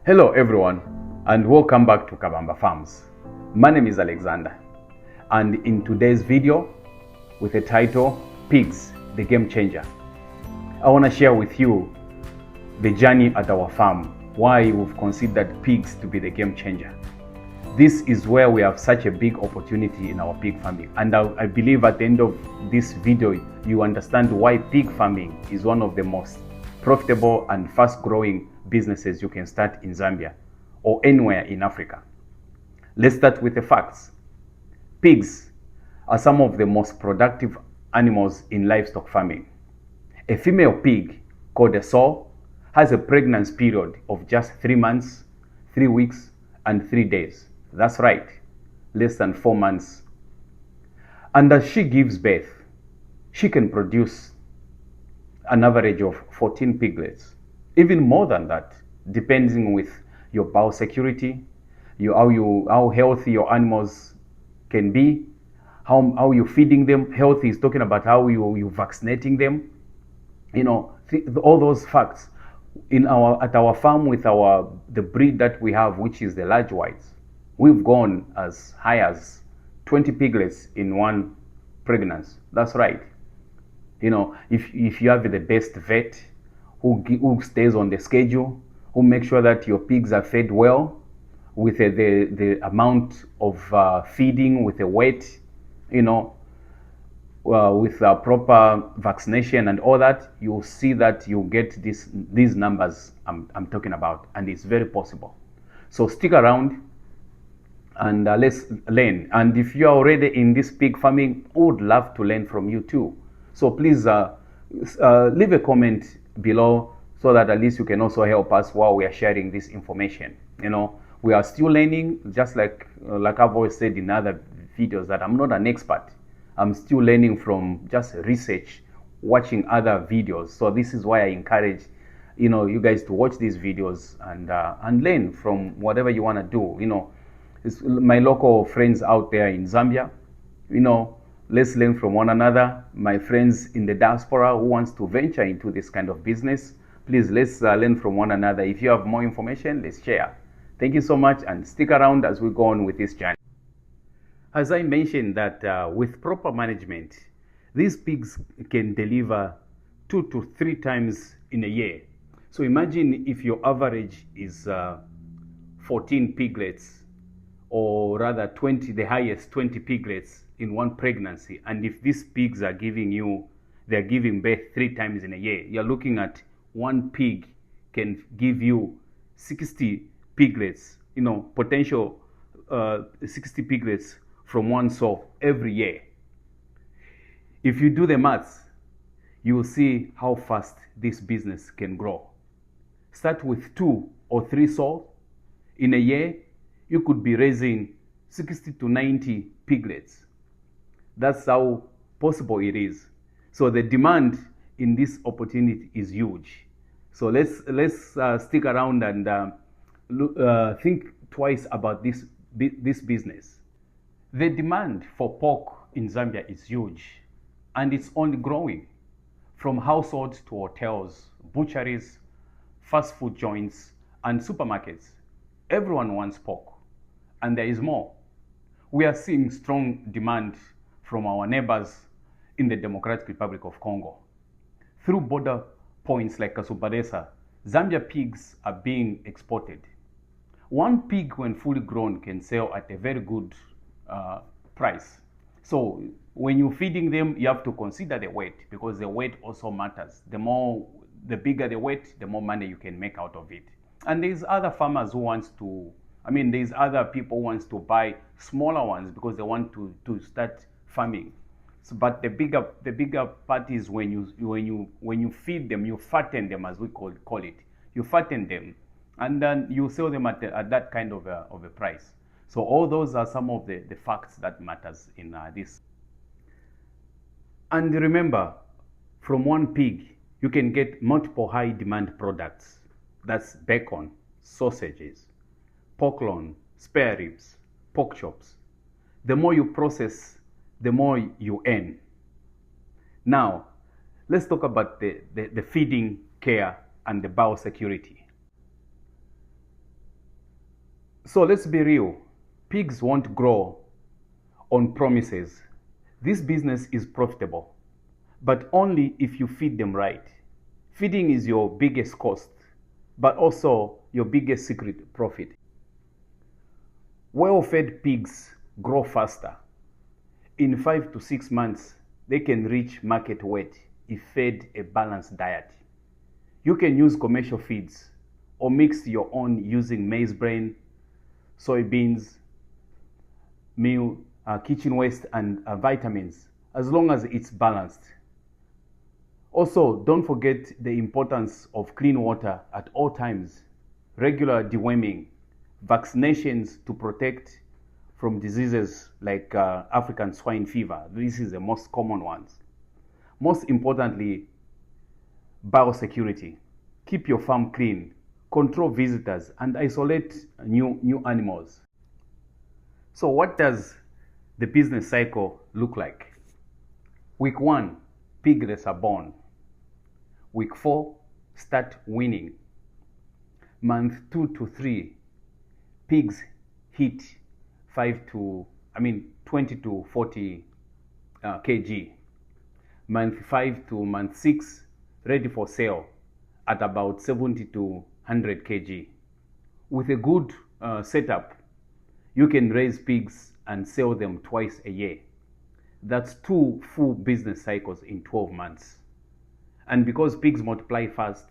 Hello everyone and welcome back to Kabamba Farms. My name is Alexander and in today's video with the title Pigs, the Game Changer, I want to share with you the journey at our farm, why we've considered pigs to be the game changer. This is where we have such a big opportunity in our pig farming, and I believe at the end of this video you understand why pig farming is one of the most profitable and fast growing businesses you can start in Zambia or anywhere in Africa. Let's start with the facts. Pigs are some of the most productive animals in livestock farming. A female pig called a sow has a pregnancy period of just 3 months, 3 weeks, and 3 days. That's right, less than 4 months. And as she gives birth, she can produce an average of 14 piglets, even more than that, depending with your biosecurity, how healthy your animals can be, how you're feeding them. Healthy is talking about how you vaccinating them. All those facts at our farm with the breed that we have, which is the large whites. We've gone as high as 20 piglets in one pregnancy. That's right. If you have the best vet who stays on the schedule, who makes sure that your pigs are fed well with the amount of feeding, with the weight, with proper vaccination and all that, you'll see that you get these numbers I'm talking about, and it's very possible. So stick around and let's learn. And if you're already in this pig farming, I would love to learn from you too. So please leave a comment below so that at least you can also help us while we are sharing this information. We are still learning, just like I've always said in other videos, that I'm not an expert. I'm still learning from just research, watching other videos. So this is why I encourage you guys to watch these videos and learn from whatever you want to do. It's my local friends out there in Zambia, let's learn from one another. My friends in the diaspora who wants to venture into this kind of business, please let's learn from one another. If you have more information, let's share. Thank you so much, and stick around as we go on with this journey. As I mentioned that with proper management, these pigs can deliver 2 to 3 times in a year. So imagine if your average is 14 piglets, or rather 20, the highest 20 piglets in one pregnancy. And if these pigs are they're giving birth 3 times in a year, you're looking at one pig can give you 60 piglets, potential 60 piglets from one sow every year. If you do the maths, you will see how fast this business can grow. Start with 2 or 3 sows. In a year, you could be raising 60 to 90 piglets. That's how possible it is. So the demand in this opportunity is huge. So let's stick around and think twice about this business. The demand for pork in Zambia is huge, and it's only growing. From households to hotels, butcheries, fast food joints, and supermarkets, everyone wants pork. And there is more. We are seeing strong demand from our neighbors in the Democratic Republic of Congo. Through border points like Kasubaresa, Zambia pigs are being exported. One pig, when fully grown, can sell at a very good price. So when you're feeding them, you have to consider the weight, because the weight also matters. The bigger the weight, the more money you can make out of it. And there's other farmers there's other people who wants to buy smaller ones because they want to start farming. So, but the bigger part is when you feed them, you fatten them, as we call it. You fatten them, and then you sell them at that kind of a price. So all those are some of the facts that matters in this. And remember, from one pig, you can get multiple high demand products. That's bacon, sausages, pork loin, spare ribs, pork chops. The more you process, the more you earn. Now, let's talk about the feeding care and the biosecurity. So let's be real. Pigs won't grow on promises. This business is profitable, but only if you feed them right. Feeding is your biggest cost, but also your biggest secret profit. Well-fed pigs grow faster. In 5 to 6 months, they can reach market weight if fed a balanced diet. You can use commercial feeds or mix your own using maize bran, soybeans, meal, kitchen waste, and vitamins, as long as it's balanced. Also, don't forget the importance of clean water at all times, regular deworming, vaccinations to protect from diseases like African swine fever. This is the most common ones. Most importantly, biosecurity. Keep your farm clean, control visitors, and isolate new animals. So what does the business cycle look like? Week 1, piglets are born. Week 4, start weaning. Month 2 to 3, pigs hit 20 to 40 kg. Month 5 to month 6, ready for sale at about 70 to 100 kg. With a good setup, you can raise pigs and sell them twice a year. That's 2 full business cycles in 12 months. And because pigs multiply fast,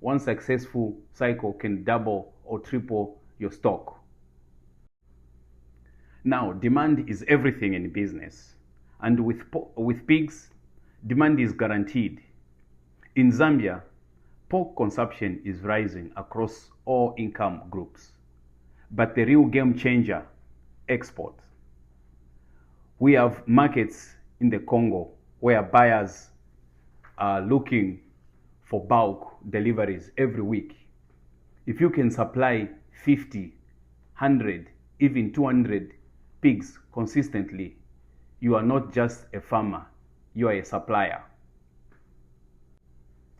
one successful cycle can double or triple your stock. Now, demand is everything in business. And with pigs, demand is guaranteed. In Zambia, pork consumption is rising across all income groups. But the real game changer, export. We have markets in the Congo where buyers are looking for bulk deliveries every week. If you can supply 50, 100, even 200 pigs consistently, you are not just a farmer, you are a supplier.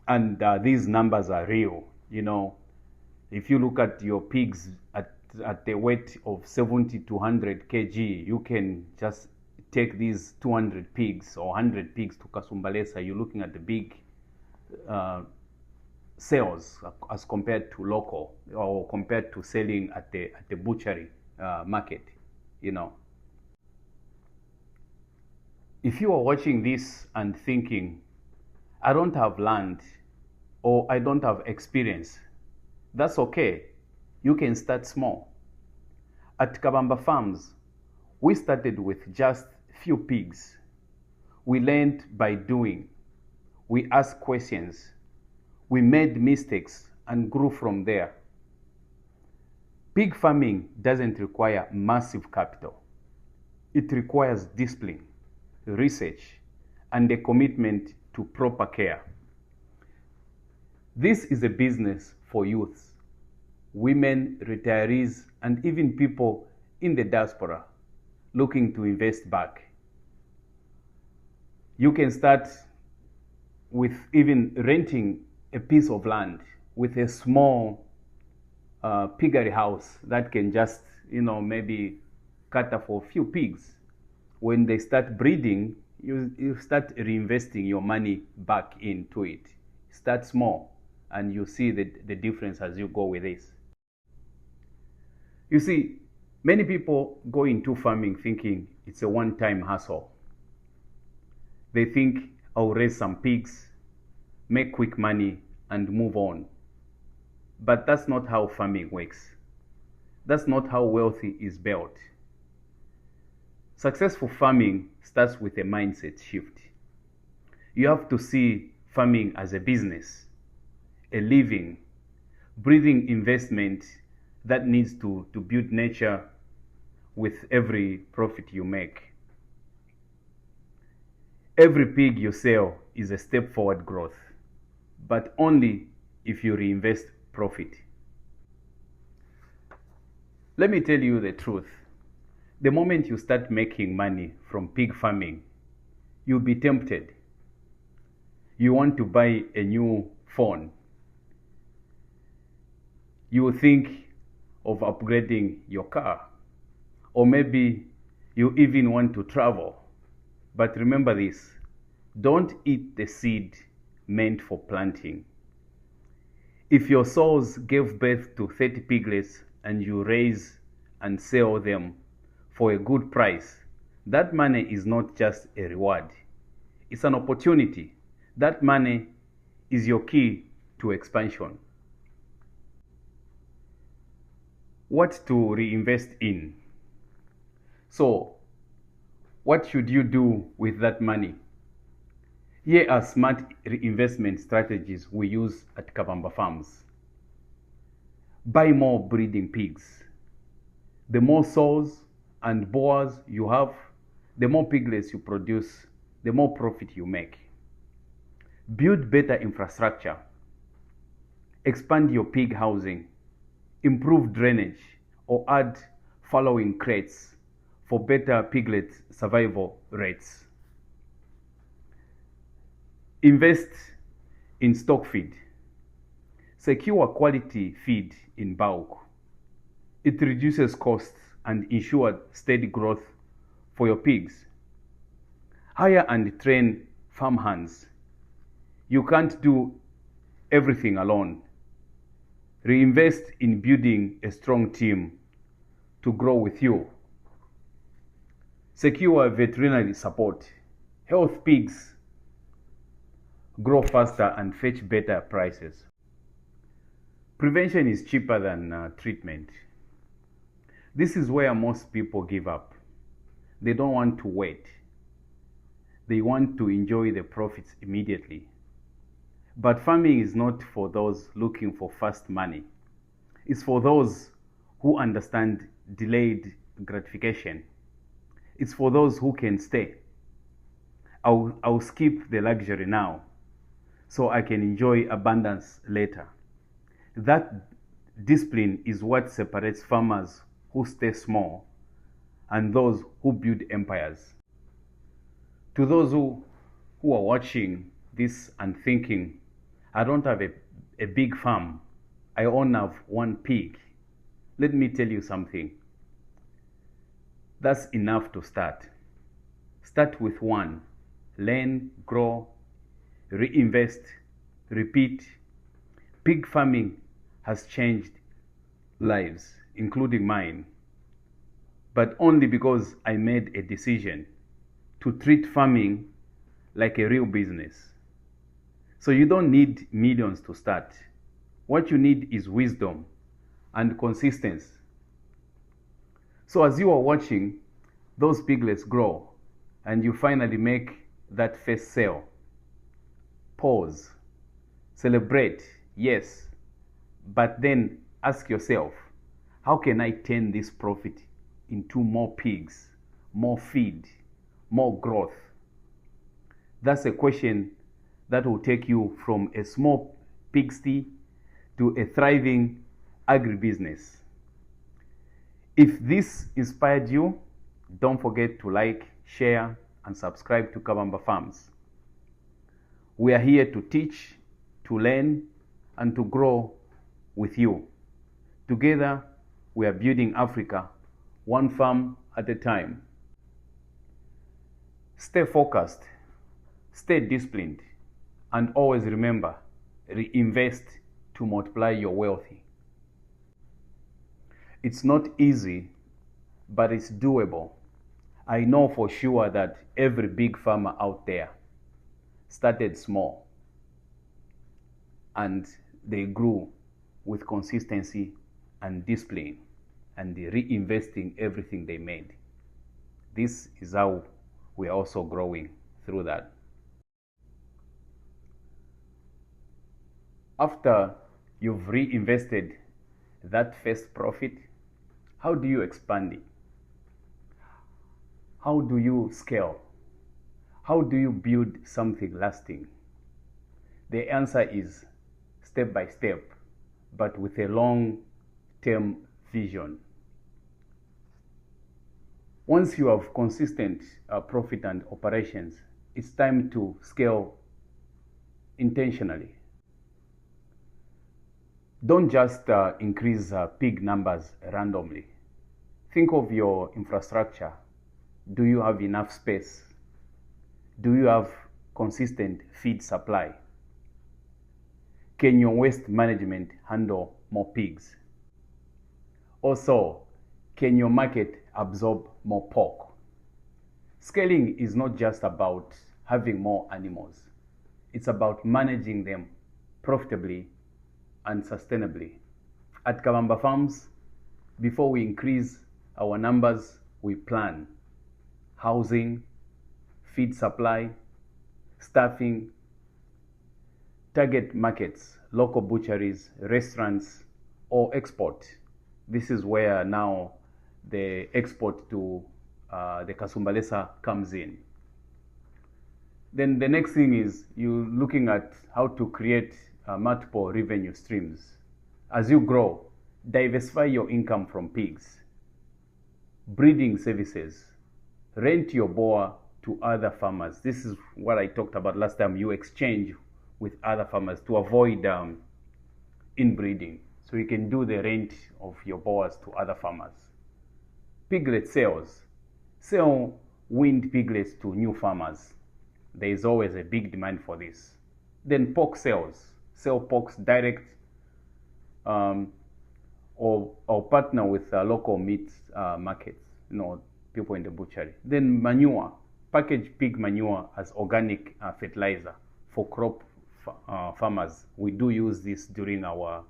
And these numbers are real. You know, if you look at your pigs at the weight of 70 to 100 kg, you can just take these 200 pigs or 100 pigs to Kasumbalesa. You're looking at the big sales as compared to local, or compared to selling at the butchery market, you know. If you are watching this and thinking, I don't have land or I don't have experience, that's okay. You can start small. At Kabamba Farms, we started with just few pigs. We learned by doing. We asked questions. We made mistakes and grew from there. Pig farming doesn't require massive capital. It requires discipline, research, and a commitment to proper care. This is a business for youths, women, retirees, and even people in the diaspora looking to invest back. You can start with even renting a piece of land with a small piggery house that can just, maybe cater for a few pigs. When they start breeding, you start reinvesting your money back into it. Start small, and you see the difference as you go with this. You see, many people go into farming thinking it's a one-time hustle. They think, I'll raise some pigs, make quick money, and move on. But that's not how farming works. That's not how wealthy is built. Successful farming starts with a mindset shift. You have to see farming as a business, a living, breathing investment that needs to build nature with every profit you make. Every pig you sell is a step forward growth, but only if you reinvest profit. Let me tell you the truth. The moment you start making money from pig farming, you'll be tempted. You want to buy a new phone. You will think, of upgrading your car. Or maybe you even want to travel. But remember this, don't eat the seed meant for planting. If your sows gave birth to 30 piglets and you raise and sell them for a good price, that money is not just a reward. It's an opportunity. That money is your key to expansion. What to reinvest in? So, what should you do with that money? Here are smart reinvestment strategies we use at Kabamba Farms. Buy more breeding pigs. The more sows and boars you have, the more piglets you produce, the more profit you make. Build better infrastructure. Expand your pig housing. Improve drainage or add following crates for better piglet survival rates. Invest in stock feed. Secure quality feed in bulk. It reduces costs and ensures steady growth for your pigs. Hire and train farm hands. You can't do everything alone. Reinvest in building a strong team to grow with you. Secure veterinary support. Health pigs grow faster and fetch better prices. Prevention is cheaper than treatment. This is where most people give up. They don't want to wait. They want to enjoy the profits immediately. But farming is not for those looking for fast money. It's for those who understand delayed gratification. It's for those who can stay. I'll skip the luxury now so I can enjoy abundance later. That discipline is what separates farmers who stay small and those who build empires. To those who are watching this and thinking, I don't have a big farm, I only have one pig. Let me tell you something. That's enough to start. Start with one. Learn, grow, reinvest, repeat. Pig farming has changed lives, including mine, but only because I made a decision to treat farming like a real business. So you don't need millions to start. What you need is wisdom and consistency. So as you are watching those piglets grow and you finally make that first sale, pause, celebrate, yes, but then ask yourself, how can I turn this profit into more pigs, more feed, more growth? That's a question that will take you from a small pigsty to a thriving agribusiness. If this inspired you, don't forget to like, share, and subscribe to Kabamba Farms. We are here to teach, to learn, and to grow with you. Together, we are building Africa, one farm at a time. Stay focused, stay disciplined, and always remember, reinvest to multiply your wealth. It's not easy, but it's doable. I know for sure that every big farmer out there started small and they grew with consistency and discipline and reinvesting everything they made. This is how we are also growing through that. After you've reinvested that first profit, how do you expand it? How do you scale? How do you build something lasting? The answer is step by step, but with a long-term vision. Once you have consistent profit and operations, it's time to scale intentionally. Don't just increase pig numbers randomly. Think of your infrastructure. Do you have enough space? Do you have consistent feed supply? Can your waste management handle more pigs? Also, can your market absorb more pork? Scaling is not just about having more animals. It's about managing them profitably and sustainably. At Kabamba Farms, before we increase our numbers, we plan housing, feed supply, staffing, target markets, local butcheries, restaurants, or export. This is where now the export to the Kasumbalesa comes in. Then the next thing is you looking at how to create multiple revenue streams. As you grow, diversify your income from pigs, breeding services, rent your boar to other farmers. This is what I talked about last time. You exchange with other farmers to avoid inbreeding. So you can do the rent of your boars to other farmers. Piglet sales. Sell weaned piglets to new farmers. There is always a big demand for this. Then pork sales. Sell pork direct or partner with local meat markets, people in the butchery. Then manure. Package pig manure as organic fertilizer for crop farmers. We do use this during our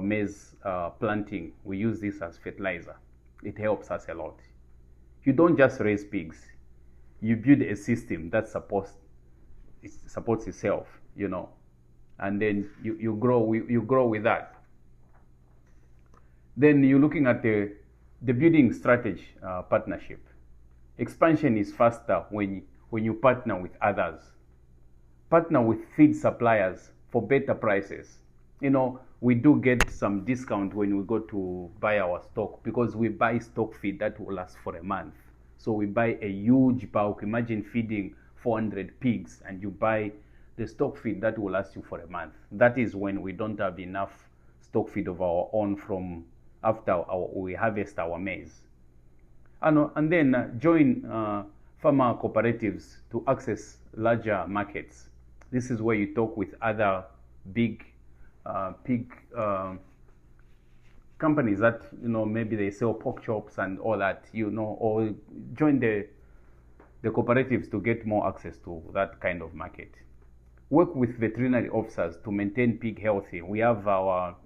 maize planting. We use this as fertilizer. It helps us a lot. You don't just raise pigs. You build a system that supports itself, and then you grow with that. Then you're looking at the building strategy partnership. Expansion is faster when you partner with others. Partner with feed suppliers for better prices. We do get some discount when we go to buy our stock because we buy stock feed that will last for a month. So we buy a huge bulk. Imagine feeding 400 pigs and you buy the stock feed that will last you for a month. That is when we don't have enough stock feed of our own from after we harvest our maize. And then join farmer cooperatives to access larger markets. This is where you talk with other big pig companies that maybe they sell pork chops and all that, or join the cooperatives to get more access to that kind of market. Work with veterinary officers to maintain pig healthy. We have our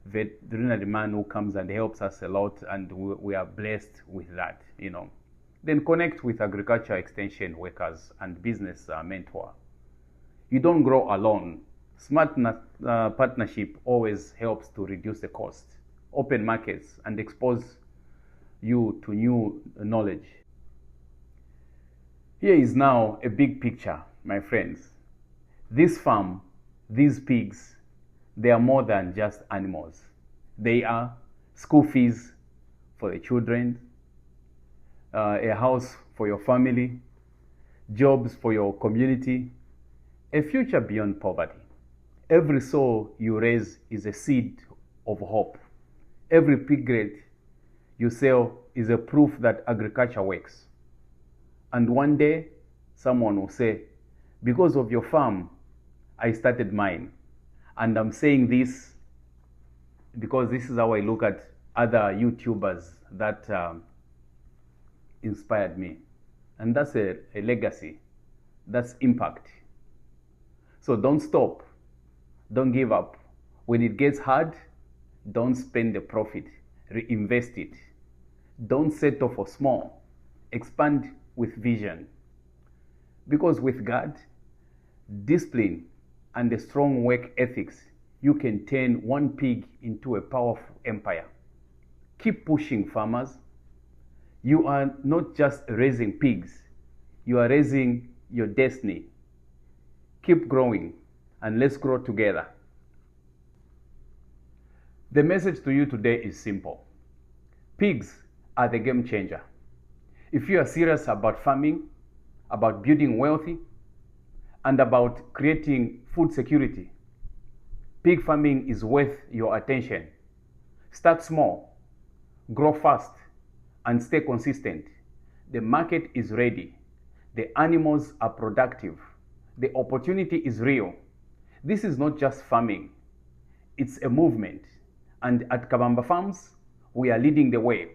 veterinary man who comes and helps us a lot, and we are blessed with that. Then connect with agriculture extension workers and business mentor. You don't grow alone. Smart partnership always helps to reduce the cost, open markets, and expose you to new knowledge. Here is now a big picture, my friends. This farm, these pigs, they are more than just animals. They are school fees for the children, a house for your family, jobs for your community, a future beyond poverty. Every soul you raise is a seed of hope. Every piglet you sell is a proof that agriculture works. And one day, someone will say, because of your farm, I started mine. And I'm saying this because this is how I look at other YouTubers that inspired me. And that's a legacy. That's impact. So don't stop. Don't give up. When it gets hard, don't spend the profit. Reinvest it. Don't settle for small. Expand with vision. Because with God, discipline, and a strong work ethics, you can turn one pig into a powerful empire. Keep pushing, farmers. You are not just raising pigs, you are raising your destiny. Keep growing, and let's grow together. The message to you today is simple. Pigs are the game changer. If you are serious about farming, about building wealthy, and about creating food security, Pig farming is worth your attention. Start small, grow fast, and stay consistent. The market is ready. The animals are productive. The opportunity is real. This is not just farming, it's a movement. And at Kabamba Farms, we are leading the way.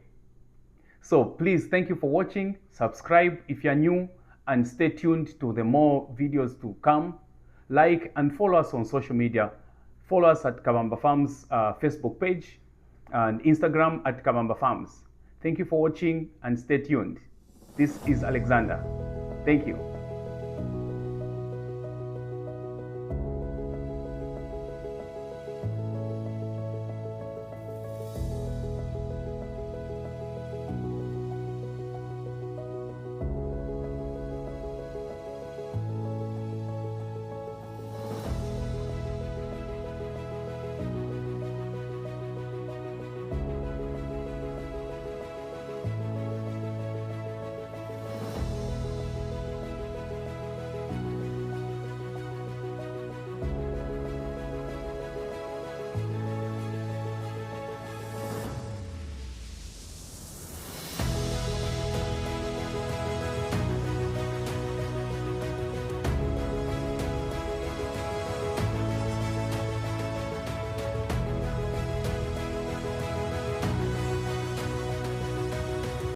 So please, thank you for watching. Subscribe if you're new, and stay tuned to the more videos to come. Like and follow us on social media. Follow us at Kabamba Farms Facebook page and Instagram at Kabamba Farms. Thank you for watching and stay tuned. This is Alexander. Thank you.